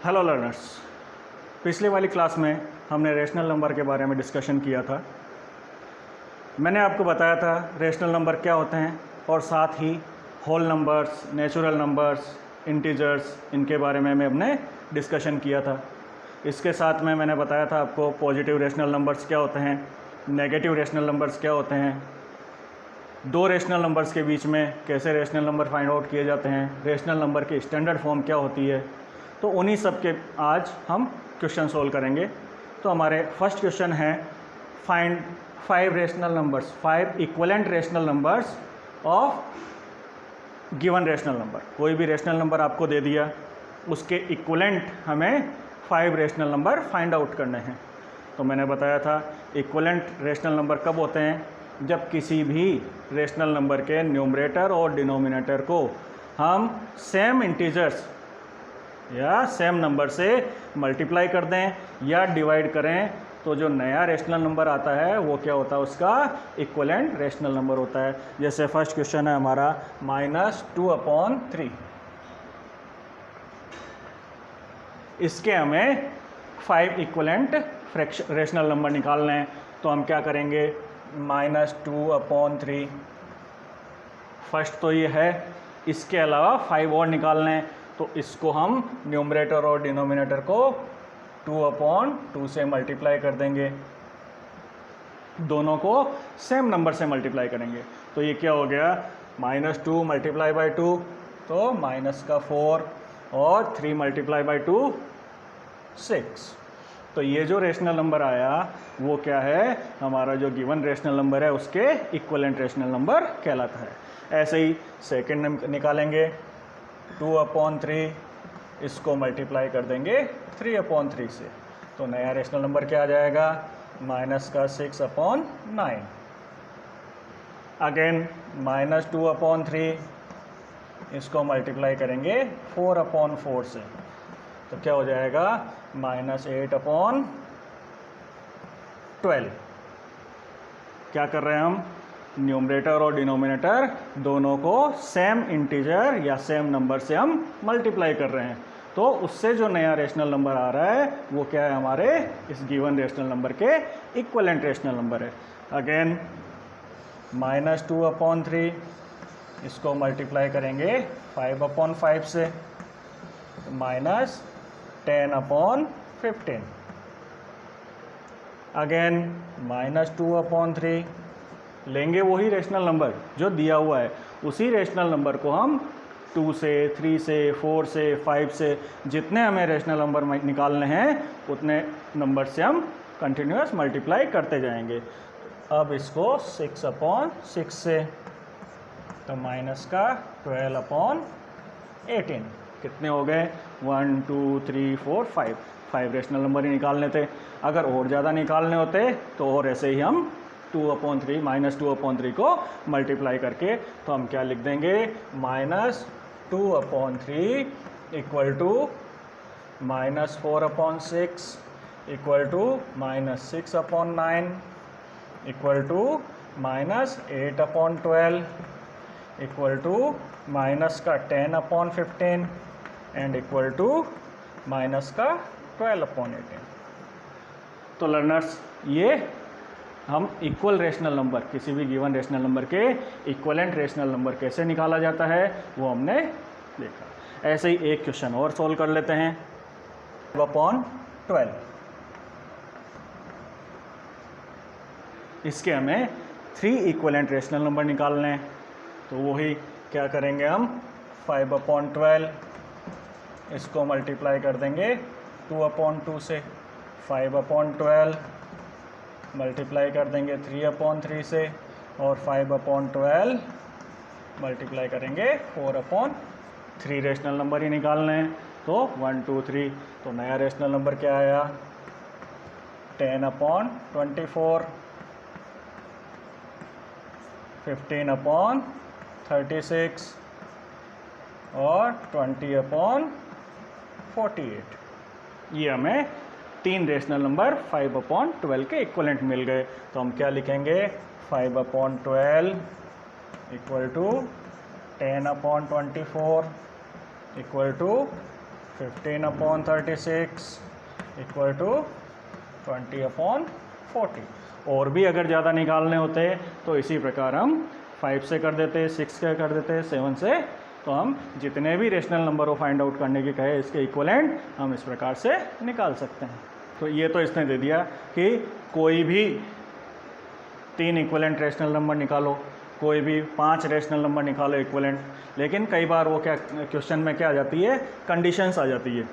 Hello learners, पिछले वाली class में हमने रेशनल नंबर के बारे में डिस्कशन किया था। मैंने आपको बताया था रेशनल नंबर क्या होते हैं और साथ ही whole numbers, natural numbers, integers, इनके बारे में हमने डिस्कशन किया था। इसके साथ में मैंने बताया था आपको पॉजिटिव रेशनल नंबर्स क्या होते हैं, नेगेटिव रेशनल नंबर्स क्या होते हैं, दो रेशनल नंबर्स के बीच में कैसे रेशनल नंबर फाइंड आउट किए जाते हैं, रेशनल नंबर की स्टैंडर्ड फॉर्म क्या होती है। तो उन्हीं सब के आज हम क्वेश्चन सोल्व करेंगे। तो हमारे फर्स्ट क्वेश्चन है find 5 rational numbers, 5 equivalent rational numbers of given rational number. कोई भी रेशनल नंबर आपको दे दिया, उसके इक्वलेंट हमें 5 रेशनल नंबर फाइंड आउट करने हैं। तो मैंने बताया था इक्वलेंट रेशनल नंबर कब होते हैं, जब किसी भी रेशनल नंबर के न्यूमरेटर और डिनोमिनेटर को हम सेम इंटीजर्स या सेम नंबर से मल्टीप्लाई कर दें या डिवाइड करें, तो जो नया रेशनल नंबर आता है वो क्या होता है, उसका इक्वलेंट रेशनल नंबर होता है। जैसे फर्स्ट क्वेश्चन है हमारा -2/3। इसके हमें 5 इक्वलेंट रेशनल नंबर निकालने हैं। तो हम क्या करेंगे, -2/3 फर्स्ट तो ये है, इसके अलावा 5 और निकालने हैं। तो इसको हम न्यूमरेटर और डिनोमिनेटर को 2/2 से मल्टीप्लाई कर देंगे, दोनों को सेम नंबर से मल्टीप्लाई करेंगे। तो ये क्या हो गया, -2 मल्टीप्लाई बाई 2 तो -4 और 3 मल्टीप्लाई बाई 2 6। तो ये जो रेशनल नंबर आया वो क्या है, हमारा जो गिवन रेशनल नंबर है उसके इक्वलेंट रेशनल नंबर कहलाता है। ऐसे ही सेकंड निकालेंगे, 2/3 इसको मल्टीप्लाई कर देंगे 3/3 से। तो नया रेशनल नंबर क्या आ जाएगा, -6/9। अगेन -2/3 इसको मल्टीप्लाई करेंगे 4/4 से। तो क्या हो जाएगा, -8/12। क्या कर रहे हैं हम, न्यूमरेटर और डिनोमिनेटर दोनों को सेम इंटीजर या सेम नंबर से हम मल्टीप्लाई कर रहे हैं। तो उससे जो नया रेशनल नंबर आ रहा है वो क्या है, हमारे इस गिवन रेशनल नंबर के इक्वलेंट रेशनल नंबर है। अगेन -2/3 इसको मल्टीप्लाई करेंगे 5/5 से, -10/15। अगेन -2/3 लेंगे वही रेशनल नंबर जो दिया हुआ है, उसी रेशनल नंबर को हम 2 से, 3 से, 4 से, 5 से, जितने हमें रेशनल नंबर निकालने हैं उतने नंबर से हम कंटिन्यूस मल्टीप्लाई करते जाएंगे। अब इसको 6/6 से, तो -12/18 कितने हो गए, 1 2 3 4 5 रेशनल नंबर ही निकालने थे। अगर और ज़्यादा निकालने होते तो और ऐसे ही हम 2/3 -2/3 को मल्टीप्लाई करके, तो हम क्या लिख देंगे, -2/3 equal to -4/6 equal to -6/9 equal to -8/12 equal to -10/15 and equal to -12/18। तो लर्नर्स, ये हम इक्वल रेशनल नंबर, किसी भी गिवन रेशनल नंबर के इक्वलेंट रेशनल नंबर कैसे निकाला जाता है वो हमने देखा। ऐसे ही एक क्वेश्चन और सॉल्व कर लेते हैं। 5/12 इसके हमें 3 इक्वलेंट रेशनल नंबर निकालने हैं। तो वही क्या करेंगे हम, 5/12 इसको मल्टीप्लाई कर देंगे 2/2 से, 5/12 मल्टीप्लाई कर देंगे 3/3 से, और 5/12 मल्टीप्लाई करेंगे 4/3। रेशनल नंबर ही निकालने हैं। तो 1 2 3, तो नया रेशनल नंबर क्या आया, 10/24, 15/36 और 20/48। ये हमें 3 रेशनल नंबर 5/12 के इक्वलेंट मिल गए। तो हम क्या लिखेंगे, 5/12 equal to 10/24 equal to 15/36 equal to 20/40। और भी अगर ज़्यादा निकालने होते तो इसी प्रकार हम 5 से कर देते, 6 से कर देते, 7 से। तो हम जितने भी रेशनल नंबर को फाइंड आउट करने की कहे इसके इक्वलेंट हम इस प्रकार से निकाल सकते हैं। तो ये तो इसने दे दिया कि कोई भी 3 इक्वलेंट रेशनल नंबर निकालो, कोई भी 5 रेशनल नंबर निकालो इक्वलेंट। लेकिन कई बार वो क्या क्वेश्चन में क्या आ जाती है, कंडीशंस आ जाती है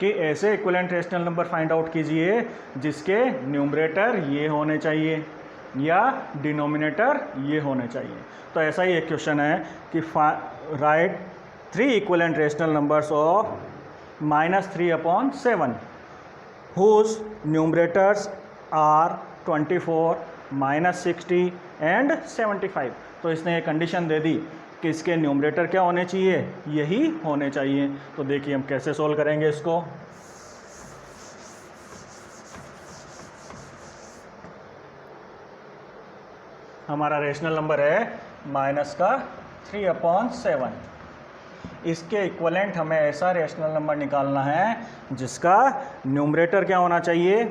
कि ऐसे equivalent rational number find out कीजिए जिसके न्यूमरेटर ये होने चाहिए या डिनोमिनेटर ये होने चाहिए। तो ऐसा ही एक क्वेश्चन है कि right 3 equivalent rational numbers of -3/7 whose numerators are 24, -60 and 75। तो इसने ये कंडीशन दे दी कि इसके न्यूमरेटर क्या होने चाहिए, यही होने चाहिए। तो देखिए हम कैसे सोल्व करेंगे इसको। हमारा रेशनल नंबर है -3/7। इसके इक्वलेंट हमें ऐसा रेशनल नंबर निकालना है जिसका न्यूमरेटर क्या होना चाहिए,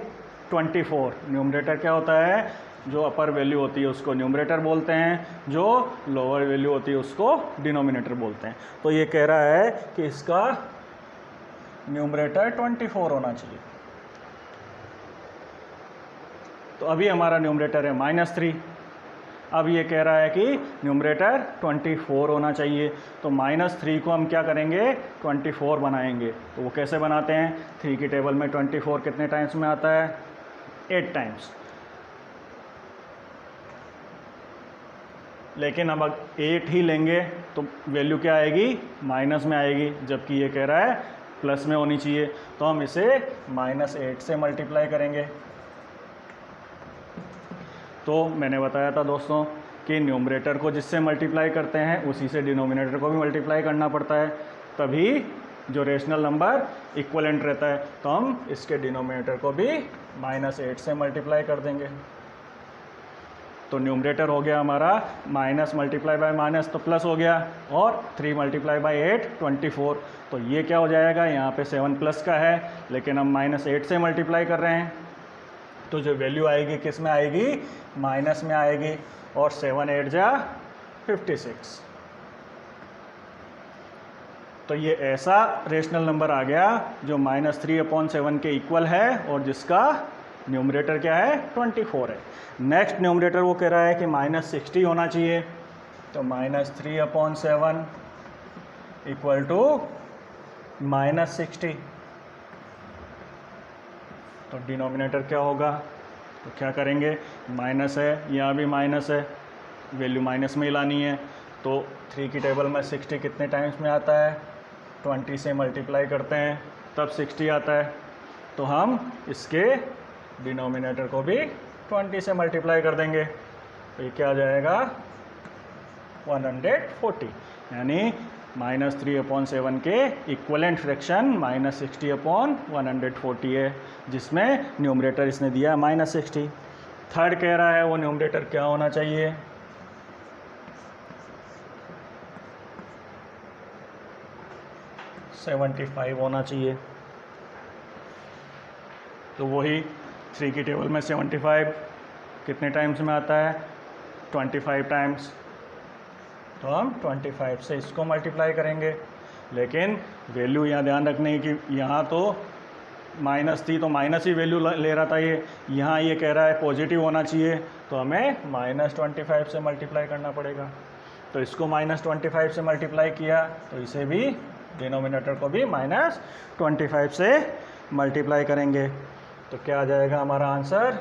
24। न्यूमरेटर क्या होता है, जो अपर वैल्यू होती है उसको न्यूमरेटर बोलते हैं, जो लोअर वैल्यू होती है उसको डिनोमिनेटर बोलते हैं। तो ये कह रहा है कि इसका न्यूमरेटर 24 होना चाहिए। तो अभी हमारा न्यूमरेटर है -3। अब ये कह रहा है कि न्यूमरेटर 24 होना चाहिए। तो -3 को हम क्या करेंगे, 24 बनाएंगे। तो वो कैसे बनाते हैं, 3 की टेबल में 24 कितने टाइम्स में आता है, 8 टाइम्स। लेकिन अब 8 ही लेंगे तो वैल्यू क्या आएगी, माइनस में आएगी, जबकि ये कह रहा है प्लस में होनी चाहिए। तो हम इसे -8 से मल्टीप्लाई करेंगे। तो मैंने बताया था दोस्तों कि न्यूमरेटर को जिससे मल्टीप्लाई करते हैं उसी से डिनोमिनेटर को भी मल्टीप्लाई करना पड़ता है, तभी जो रेशनल नंबर इक्वलेंट रहता है। तो हम इसके डिनोमिनेटर को भी -8 से मल्टीप्लाई कर देंगे। तो न्यूमरेटर हो गया हमारा माइनस मल्टीप्लाई बाय माइनस तो प्लस हो गया, और 3 मल्टीप्लाई बाय 8 24। तो ये क्या हो जाएगा, यहाँ पे 7 प्लस का है लेकिन हम -8 से मल्टीप्लाई कर रहे हैं। तो जो वैल्यू आएगी किस में आएगी, माइनस में आएगी। और 7 8 जा 56। तो ये ऐसा रेशनल नंबर आ गया जो -3/7 के इक्वल है और जिसका न्यूमरेटर क्या है, 24 है। नेक्स्ट न्यूमरेटर वो कह रहा है कि -60 होना चाहिए। तो -3/7 इक्वल टू -60। तो डिनोमिनेटर क्या होगा, तो क्या करेंगे, माइनस है, यहाँ भी माइनस है, वैल्यू माइनस में ही लानी है। तो 3 की टेबल में 60 कितने टाइम्स में आता है, 20 से मल्टीप्लाई करते हैं तब 60 आता है। तो हम इसके डिनोमिनेटर को भी 20 से मल्टीप्लाई कर देंगे। तो ये क्या आ जाएगा, 140। यानी -3/7 के इक्वलेंट फ्रैक्शन -60/140 है, जिसमें न्यूमरेटर इसने दिया -60। थर्ड कह रहा है वो न्यूमरेटर क्या होना चाहिए, $75 होना चाहिए। तो वही 3 की टेबल में 75 कितने टाइम्स में आता है, 25 टाइम्स। तो हम 25 से इसको मल्टीप्लाई करेंगे। लेकिन वैल्यू यहाँ ध्यान रखने की, यहाँ तो माइनस थी तो माइनस ही वैल्यू ले रहा था ये, यहाँ ये कह रहा है पॉजिटिव होना चाहिए। तो हमें -25 से मल्टीप्लाई करना पड़ेगा। तो इसको -25 से मल्टीप्लाई किया तो इसे भी, डिनोमिनेटर को भी -25 से मल्टीप्लाई करेंगे। तो क्या आ जाएगा हमारा आंसर,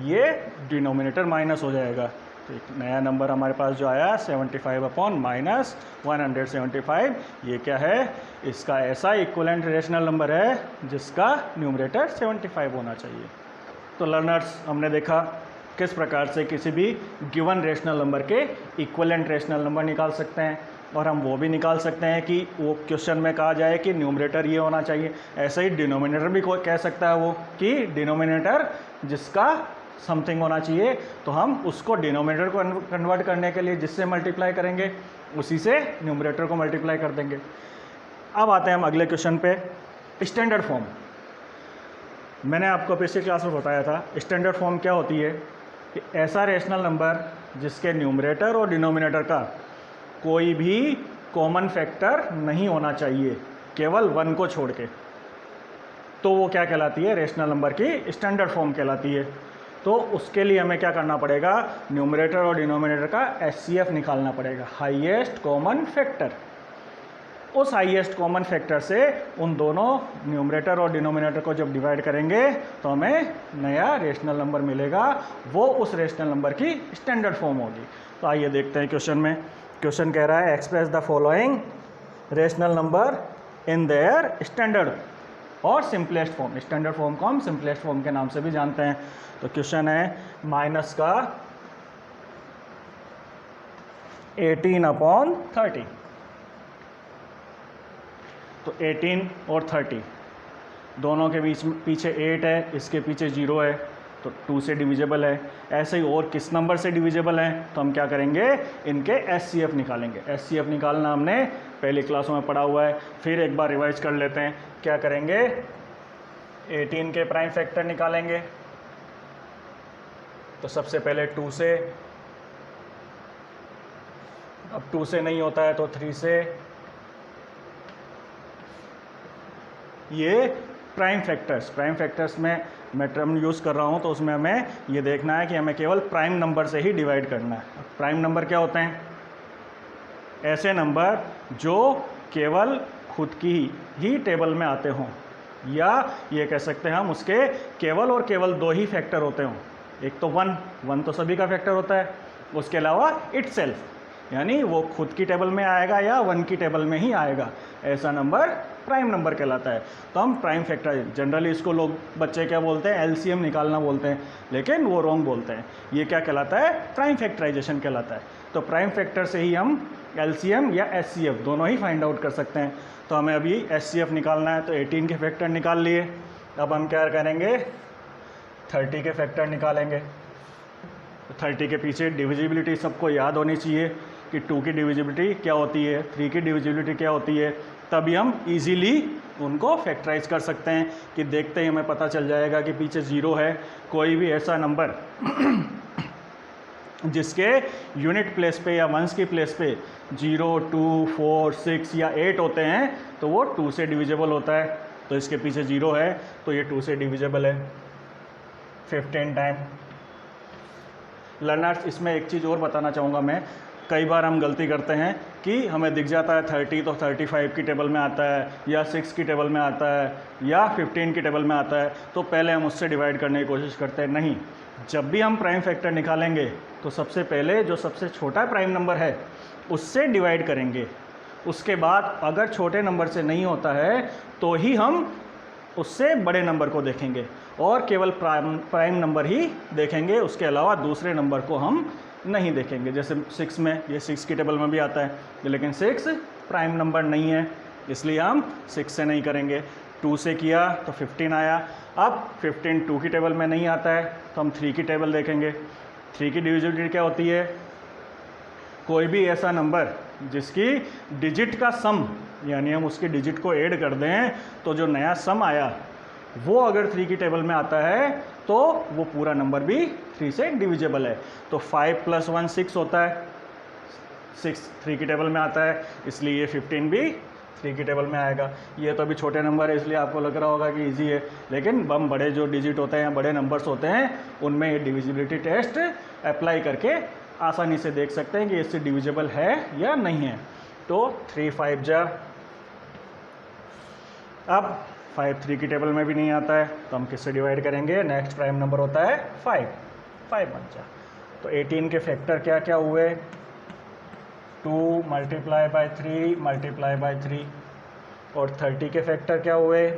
ये डिनोमिनेटर माइनस हो जाएगा। तो एक नया नंबर हमारे पास जो आया 75/-175, ये क्या है, इसका ऐसा इक्वलेंट रेशनल नंबर है जिसका न्यूमरेटर 75 होना चाहिए। तो लर्नर्स, हमने देखा किस प्रकार से किसी भी गिवन रेशनल नंबर के इक्वलेंट रेशनल नंबर निकाल सकते हैं, और हम वो भी निकाल सकते हैं कि वो क्वेश्चन में कहा जाए कि न्यूमरेटर ये होना चाहिए। ऐसे ही डिनोमिनेटर भी कोई कह सकता है वो कि डिनोमिनेटर जिसका समथिंग होना चाहिए, तो हम उसको डिनोमिनेटर को कन्वर्ट करने के लिए जिससे मल्टीप्लाई करेंगे उसी से न्यूमरेटर को मल्टीप्लाई कर देंगे। अब आते हैं हम अगले क्वेश्चन पे, स्टैंडर्ड फॉर्म। मैंने आपको पिछली क्लास में बताया था स्टैंडर्ड फॉर्म क्या होती है कि ऐसा रेशनल नंबर जिसके न्यूमरेटर और डिनोमिनेटर का कोई भी कॉमन फैक्टर नहीं होना चाहिए, केवल 1 को छोड़ के, तो वो क्या कहलाती है, रेशनल नंबर की स्टैंडर्ड फॉर्म कहलाती है। तो उसके लिए हमें क्या करना पड़ेगा, न्यूमरेटर और डिनोमिनेटर का HCF निकालना पड़ेगा, हाईएस्ट कॉमन फैक्टर। उस हाईएस्ट कॉमन फैक्टर से उन दोनों न्यूमरेटर और डिनोमिनेटर को जब डिवाइड करेंगे तो हमें नया रेशनल नंबर मिलेगा, वो उस रेशनल नंबर की स्टैंडर्ड फॉर्म होगी। तो आइए देखते हैं क्वेश्चन में। क्वेश्चन कह रहा है express the following rational number in their standard और सिंपलेस्ट फॉर्म। स्टैंडर्ड फॉर्म को हम सिंपलेस्ट फॉर्म के नाम से भी जानते हैं। तो क्वेश्चन है माइनस का 18/30। तो 18 और 30 दोनों के बीच में पीछे 8 है, इसके पीछे 0 है, तो 2 से डिविजिबल है। ऐसे ही और किस नंबर से डिविजिबल हैं, तो हम क्या करेंगे, इनके HCF निकालेंगे। HCF निकालना हमने पहली क्लासों में पढ़ा हुआ है, फिर एक बार रिवाइज कर लेते हैं। क्या करेंगे, 18 के प्राइम फैक्टर निकालेंगे। तो सबसे पहले 2 से, अब 2 से नहीं होता है तो 3 से। ये प्राइम फैक्टर्स में मैं टर्म यूज़ कर रहा हूँ, तो उसमें हमें ये देखना है कि हमें केवल प्राइम नंबर से ही डिवाइड करना है। प्राइम नंबर क्या होते हैं, ऐसे नंबर जो केवल खुद की ही टेबल में आते हों, या ये कह सकते हैं हम उसके केवल और केवल 2 ही फैक्टर होते हों। एक तो 1 तो सभी का फैक्टर होता है, उसके अलावा इटसेल्फ, यानी वो खुद की टेबल में आएगा या 1 की टेबल में ही आएगा, ऐसा नंबर प्राइम नंबर कहलाता है। तो हम प्राइम फैक्टर, जनरली इसको लोग बच्चे क्या बोलते हैं, LCM निकालना बोलते हैं, लेकिन वो रॉन्ग बोलते हैं। ये क्या कहलाता है, प्राइम फैक्टराइजेशन कहलाता है। तो प्राइम फैक्टर से ही हम LCM या HCF दोनों ही फाइंड आउट कर सकते हैं। तो हमें अभी HCF निकालना है, तो 18 के फैक्टर निकाल लिए। अब हम क्या करेंगे, 30 के फैक्टर निकालेंगे। तो 30 के पीछे डिविजिबिलिटी सबको याद होनी चाहिए कि 2 की डिविजिबिलिटी क्या होती है, 3 की डिविजिबिलिटी क्या होती है, तभी हम इजीली उनको फैक्टराइज कर सकते हैं कि देखते ही हमें पता चल जाएगा कि पीछे 0 है। कोई भी ऐसा नंबर जिसके यूनिट प्लेस पे या वंस की प्लेस पे 0, 2, 4, 6 या 8 होते हैं, तो वो 2 से डिविजिबल होता है। तो इसके पीछे 0 है तो ये 2 से डिविजिबल है 15 टाइम। लर्नर्स, इसमें एक चीज़ और बताना चाहूँगा मैं, कई बार हम गलती करते हैं कि हमें दिख जाता है 30 तो 35 की टेबल में आता है, या 6 की टेबल में आता है, या 15 की टेबल में आता है, तो पहले हम उससे डिवाइड करने की कोशिश करते हैं। नहीं, जब भी हम प्राइम फैक्टर निकालेंगे तो सबसे पहले जो सबसे छोटा प्राइम नंबर है उससे डिवाइड करेंगे। उसके बाद अगर छोटे नंबर से नहीं होता है तो ही हम उससे बड़े नंबर को देखेंगे और केवल प्राइम नंबर ही देखेंगे, उसके अलावा दूसरे नंबर को हम नहीं देखेंगे। जैसे 6 में, ये 6 की टेबल में भी आता है, लेकिन 6 प्राइम नंबर नहीं है, इसलिए हम 6 से नहीं करेंगे। 2 से किया तो 15 आया। अब 15 2 की टेबल में नहीं आता है तो हम 3 की टेबल देखेंगे। 3 की डिविजिबिलिटी क्या होती है, कोई भी ऐसा नंबर जिसकी डिजिट का सम, यानी हम उसके डिजिट को ऐड कर दें तो जो नया सम आया वो अगर 3 की टेबल में आता है तो वो पूरा नंबर भी 3 से डिविजिबल है। तो 5 + 1 6 होता है, 6 3 की टेबल में आता है, इसलिए ये 15 भी 3 की टेबल में आएगा। ये तो अभी छोटे नंबर है इसलिए आपको लग रहा होगा कि इजी है, लेकिन बम बड़े जो डिजिट होते हैं, बड़े नंबर्स होते हैं, उनमें ये डिविजिबिलिटी टेस्ट अप्लाई करके आसानी से देख सकते हैं कि इससे डिविजिबल है या नहीं है। तो 3 5 जा, अब 5 3 की टेबल में भी नहीं आता है तो हम किससे डिवाइड करेंगे, नेक्स्ट प्राइम नंबर होता है 5 बन जा। तो 18 के फैक्टर क्या क्या हुए, 2 × 3 × 3, और 30 के फैक्टर क्या हुए,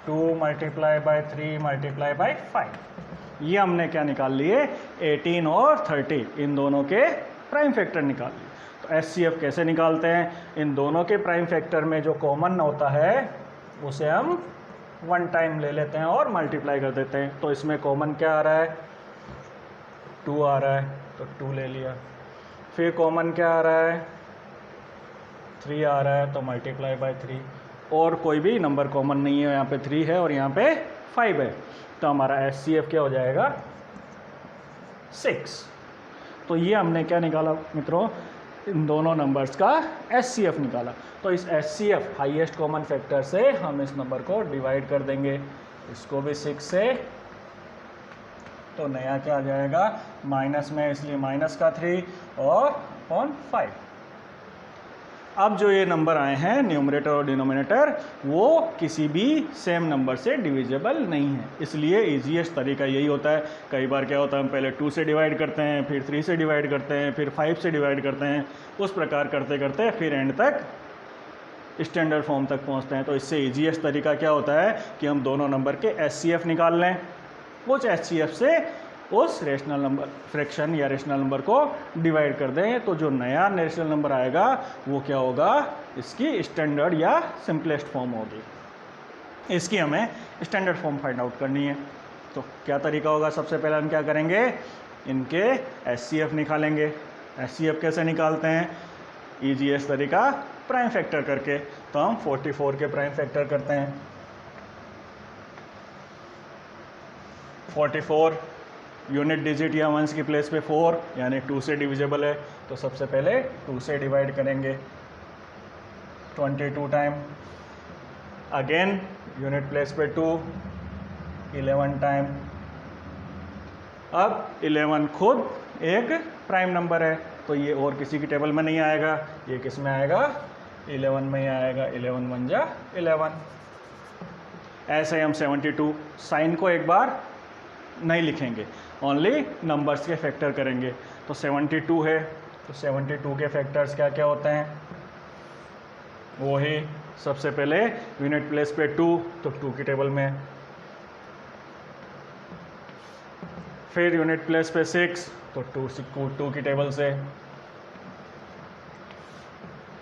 2 × 3 × 5। ये हमने क्या निकाल लिए, 18 और 30, इन दोनों के प्राइम फैक्टर निकाल लिए। तो HCF कैसे निकालते हैं, इन दोनों के प्राइम फैक्टर में जो कॉमन होता है उसे हम 1 टाइम ले लेते हैं और मल्टीप्लाई कर देते हैं। तो इसमें कॉमन क्या आ रहा है, 2 आ रहा है, तो 2 ले लिया। फिर कॉमन क्या आ रहा है, 3 आ रहा है तो मल्टीप्लाई बाय 3, और कोई भी नंबर कॉमन नहीं है, यहाँ पे 3 है और यहाँ पे 5 है, तो हमारा HCF क्या हो जाएगा 6। तो ये हमने क्या निकाला मित्रों, इन दोनों नंबर्स का HCF निकाला। तो इस HCF हाईएस्ट कॉमन फैक्टर से हम इस नंबर को डिवाइड कर देंगे, इसको भी 6 से, तो नया क्या आ जाएगा, माइनस में इसलिए माइनस का 3 और 5। अब जो ये नंबर आए हैं न्यूमरेटर और डिनोमिनेटर, वो किसी भी सेम नंबर से डिविजिबल नहीं है, इसलिए ईजीएस्ट तरीका यही होता है। कई बार क्या होता है, हम पहले 2 से डिवाइड करते हैं, फिर 3 से डिवाइड करते हैं, फिर 5 से डिवाइड करते हैं, उस प्रकार करते करते फिर एंड तक स्टैंडर्ड फॉर्म तक पहुंचते हैं। तो इससे ईजीएस्ट तरीका क्या होता है कि हम दोनों नंबर के HCF निकाल लें, उस HCF से उस रेशनल नंबर फ्रैक्शन या रेशनल नंबर को डिवाइड कर दें, तो जो नया रेशनल नंबर आएगा वो क्या होगा, इसकी स्टैंडर्ड या सिंपलेस्ट फॉर्म होगी। इसकी हमें स्टैंडर्ड फॉर्म फाइंड आउट करनी है। तो क्या तरीका होगा, सबसे पहले हम क्या करेंगे, इनके HCF निकालेंगे। HCF कैसे निकालते हैं, ईजीएस्ट तरीका प्राइम फैक्टर करके। तो हम 44 के प्राइम फैक्टर करते हैं। 44 यूनिट डिजिट या वंस की प्लेस पे 4 यानी 2 से डिविजिबल है, तो सबसे पहले 2 से डिवाइड करेंगे 22 टाइम, अगेन यूनिट प्लेस पे 2 11 टाइम। अब 11 खुद एक प्राइम नंबर है, तो ये और किसी की टेबल में नहीं आएगा, ये किस में आएगा, 11 में ही आएगा। 11 1 जा 11। ऐसे ही हम 72 साइन को एक बार नहीं लिखेंगे, ओनली नंबर्स के फैक्टर करेंगे। तो 72 है, तो 72 के फैक्टर्स क्या क्या होते हैं, वो ही सबसे पहले यूनिट प्लेस पे 2, तो 2 की टेबल में, फिर यूनिट प्लेस पे 6, तो 2 की टेबल से,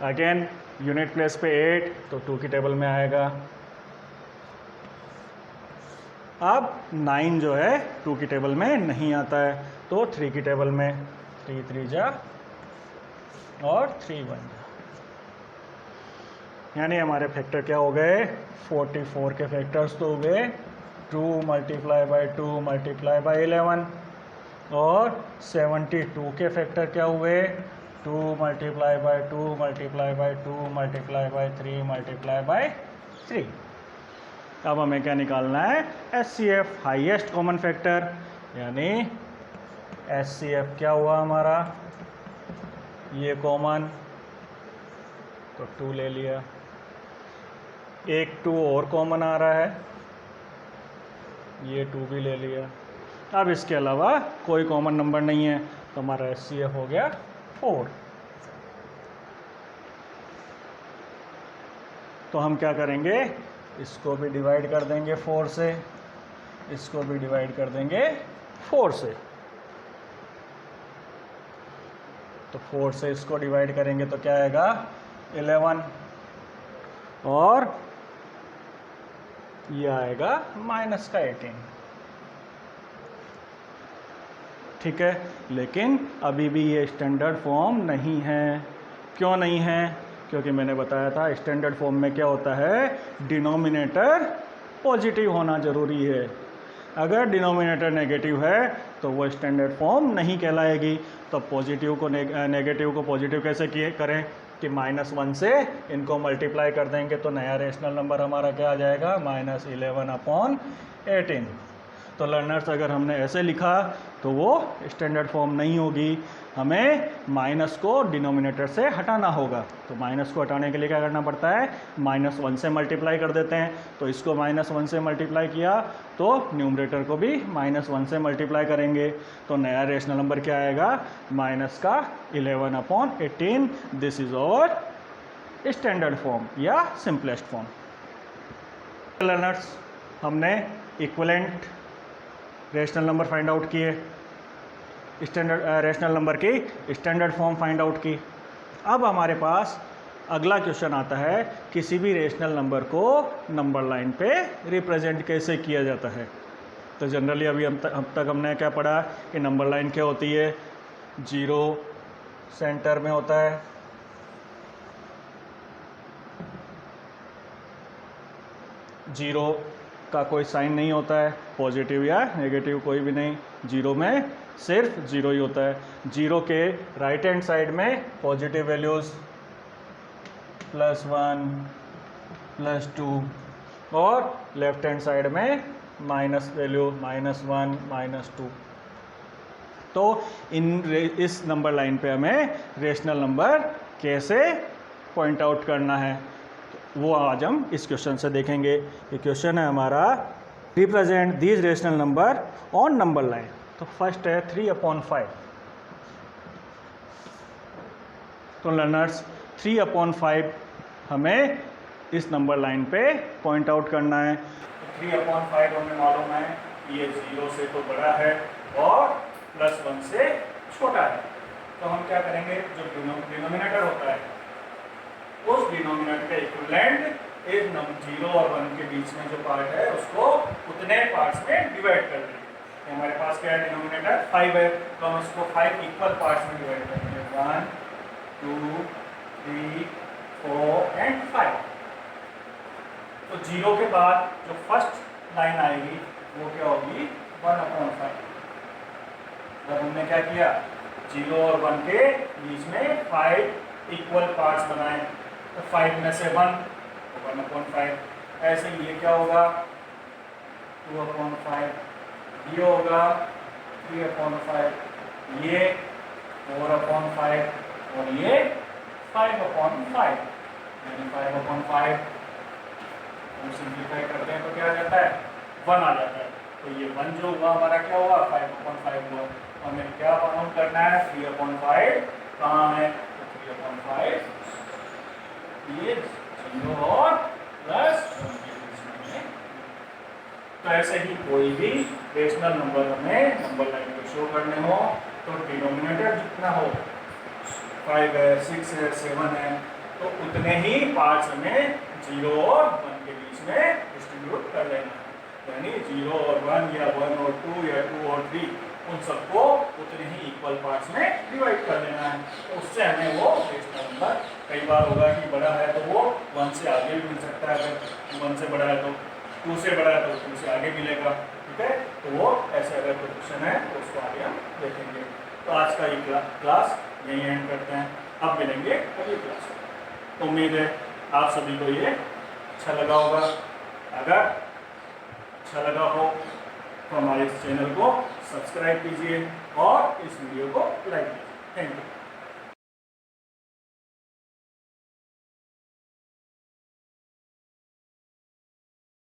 अगेन यूनिट प्लेस पे 8, तो 2 की टेबल में आएगा। अब 9 जो है 2 की टेबल में नहीं आता है, तो 3 की टेबल में, 3 3 जा और 3 1 जा, यानी हमारे फैक्टर क्या हो गए, 44 के फैक्टर्स तो हो गए 2 मल्टीप्लाई बाई 2 मल्टीप्लाई बाई 11, और 72 के फैक्टर क्या हुए, 2 multiply by 2 multiply by 2 multiply by 3 multiply by 3। अब हमें क्या निकालना है, HCF हाईएस्ट कॉमन फैक्टर, यानी HCF क्या हुआ हमारा, ये कॉमन, तो 2 ले लिया, एक 2 और कॉमन आ रहा है, ये 2 भी ले लिया। अब इसके अलावा कोई कॉमन नंबर नहीं है, तो हमारा HCF हो गया 4। तो हम क्या करेंगे, इसको भी डिवाइड कर देंगे 4 से, इसको भी डिवाइड कर देंगे 4 से, तो 4 से इसको डिवाइड करेंगे तो क्या आएगा 11, और ये आएगा माइनस का 18। ठीक है, लेकिन अभी भी ये स्टैंडर्ड फॉर्म नहीं है। क्यों नहीं है, क्योंकि मैंने बताया था स्टैंडर्ड फॉर्म में क्या होता है, डिनोमिनेटर पॉजिटिव होना ज़रूरी है। अगर डिनोमिनेटर नेगेटिव है तो वो स्टैंडर्ड फॉर्म नहीं कहलाएगी। तो पॉजिटिव को नेगेटिव को पॉजिटिव कैसे किए करें कि -1 से इनको मल्टीप्लाई कर देंगे, तो नया रेशनल नंबर हमारा क्या आ जाएगा, -11/18। तो लर्नर्स अगर हमने ऐसे लिखा तो वो स्टैंडर्ड फॉर्म नहीं होगी, हमें माइनस को डिनोमिनेटर से हटाना होगा। तो माइनस को हटाने के लिए क्या करना पड़ता है, -1 से मल्टीप्लाई कर देते हैं। तो इसको -1 से मल्टीप्लाई किया तो न्यूमरेटर को भी -1 से मल्टीप्लाई करेंगे, तो नया रेशनल नंबर क्या आएगा, -11/18। This is our standard form या सिंपलेस्ट फॉर्म। लर्नर्स हमने equivalent rational number find out किए, स्टैंडर्ड रेशनल नंबर की स्टैंडर्ड फॉर्म फाइंड आउट की। अब हमारे पास अगला क्वेश्चन आता है, किसी भी रेशनल नंबर को नंबर लाइन पे रिप्रेजेंट कैसे किया जाता है। तो जनरली अभी अब तक हमने क्या पढ़ा कि नंबर लाइन क्या होती है, 0 सेंटर में होता है, जीरो का कोई साइन नहीं होता है, पॉजिटिव या नेगेटिव कोई भी नहीं, जीरो में सिर्फ जीरो ही होता है। जीरो के राइट हैंड साइड में पॉजिटिव वैल्यूज़ +1 +2 और लेफ्ट हैंड साइड में माइनस वैल्यू -1 -2। तो इस नंबर लाइन पे हमें रेशनल नंबर कैसे पॉइंट आउट करना है वो आज हम इस क्वेश्चन से देखेंगे। ये क्वेश्चन है हमारा, represent these rational number on number line. तो फर्स्ट है 3/5। तो लर्नर्स 3/5 हमें इस नंबर लाइन पे पॉइंट आउट करना है। 3/5 हमें मालूम है ये 0 से तो बड़ा है और +1 से छोटा है। तो हम क्या करेंगे, जो डिनोमिनेटर होता है उस डिनोमिनेटर का इक्विवेलेंट इस 0 और 1 के बीच में जो पार्ट है उसको उतने पार्ट्स में डिवाइड कर देंगे। तो हमारे पास क्या है, डिनोमिनेटर 5 है, तो हम इसको 5 इक्वल पार्ट्स में डिवाइड करेंगे, 1 2 3 4 एंड 5। तो 0 के बाद जो फर्स्ट लाइन आएगी वो क्या होगी, 1/5। जब हमने क्या किया, 0 और 1 के बीच में 5 इक्वल पार्ट्स बनाए, तो 5 में से 1 तो 1/5। ऐसे ही ये क्या होगा, 2/5, ये होगा 3/5, ये 4/5 और ये 5/5, यानी 5/5 हम सिंप्लीफाई करते हैं तो क्या आ जाता है, 1 आ जाता है। तो ये 1 जो हुआ हमारा क्या हुआ, 5/5 हुआ। हमें क्या फाउंड करना है, 3/5 कहाँ है, तो 3/5 ये 0 और +1 के बीच में है। तो ऐसे ही कोई भी रेशनल नंबर हमें नंबर लाइन पे शो करने हो तो डिनोमिनेटर जितना हो, 5 है, 6 है, 7 है, तो उतने ही पार्ट्स हमें 0 और 1 के बीच में डिस्ट्रीब्यूट कर लेना है। यानी 0 और 1 या 1 और 2 या 2 और 3 उन सबको उतने ही इक्वल पार्ट्स में डिवाइड कर लेना है। तो उससे हमें वो रेशनल नंबर, कई बार होगा कि बड़ा है तो वो 1 से आगे भी मिल सकता है, अगर 1 से बड़ा है तो 2 से बड़ा है तो 2 से आगे मिलेगा, ठीक है। तो वो ऐसे अगर कोई क्वेश्चन है तो उसको आगे हम देखेंगे। तो आज का ये क्लास यहीं एंड करते हैं, अब मिलेंगे अगली क्लास में। तो उम्मीद है आप सभी को ये अच्छा लगा होगा। अगर अच्छा लगा हो तो हमारे इस चैनल को सब्सक्राइब कीजिए और इस वीडियो को लाइक कीजिए। Thank you.